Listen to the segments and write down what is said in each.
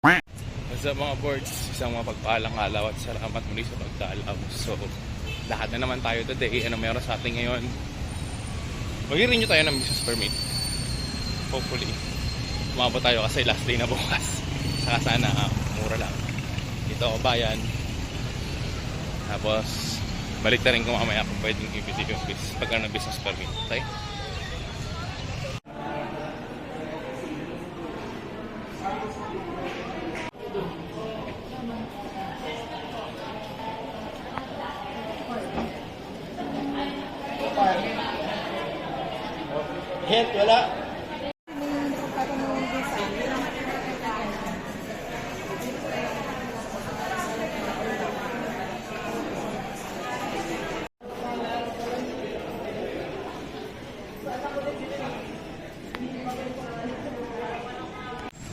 Sa mga boards, isang mapagpalang alaw at salamat muli sa pagdalaw. So, lahat na naman tayo today. Ano meron sa atin ngayon? Mag-renew tayo ng business permit. Hopefully, umabot tayo kasi last day na bukas. Saka sana, mura lang. Dito ako bayan. Tapos, balik na rin kung mamaya kung pwedeng i-visit yung business permit. Okay? Hit, wala.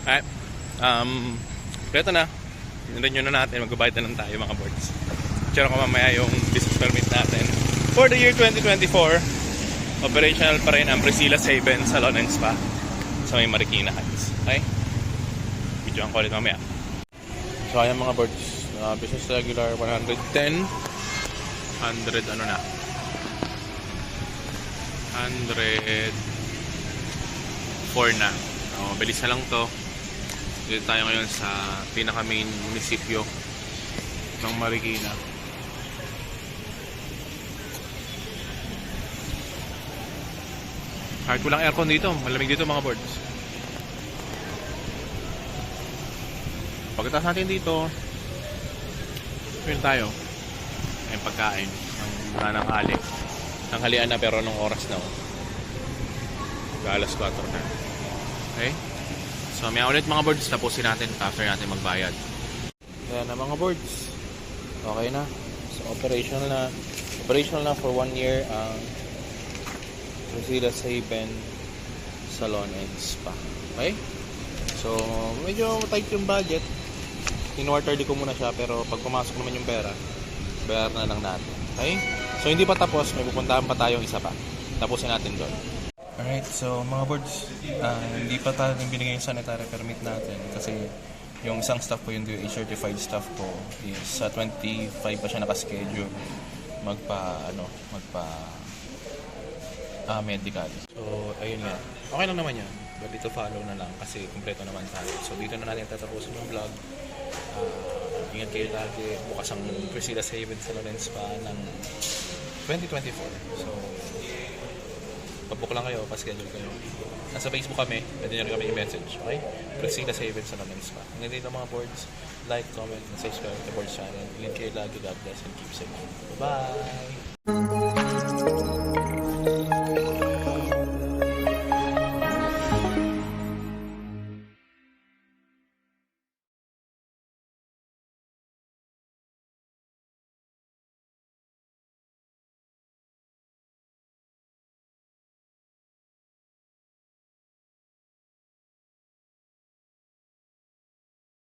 Alright. Ito na. Renew na natin. Magbabayad na lang tayo mga boards. Tsura ko mamaya yung business permit natin. For the year 2024, operational pa rin ang Priscilla's Haven Salon and Spa sa may Marikina Heights. Okay? Video ko ulit mamaya. So ayan mga boards. Business regular 110. 100 ano na? 104 na. Bilis na lang to. Dito tayo ngayon sa pinaka main munisipyo ng Marikina. Kahit walang aircon dito, malamig dito mga boards. Pagkatapos natin dito, yun tayo. Ay pagkain ng nananghali. Nanghalian na pero anong oras na? Alas 4 na. Okay? So may ulit mga boards, tapusin natin after natin magbayad. Ayan na mga boards. Okay na. So operational na for 1 year ang Priscilla's Haven Salon and Spa. Okay? So medyo tight yung budget. In-order ko muna siya pero pag pumasok naman yung pera, bayaran na lang natin. Okay? So hindi pa tapos, may pupuntahan pa tayong isa pa. Tapusin natin doon. Alright, so mga boards, hindi pa tayo binigay yung sanitary permit natin kasi yung isang staff ko, yung DOH certified staff ko is sa 25 pa siya nakaschedule medical. So ayun nga, okay lang naman yan, but ito follow na lang kasi kumpleto naman tayo. So dito na natin tatapusin yung vlog. Ingat kayo lagi, bukas ang Priscilla's Haven Salon and Spa ng 2024. So pag-book lang kayo, pa-schedule kayo. Nasa Facebook kami, pwede nyo rin kami i-message. Okay? Priscilla's Haven Salon and Spa. Hanggang dito mga boards, like, comment, and subscribe to the boards channel. Ingat kayo lagi, God bless, and keep safe. Bye-bye!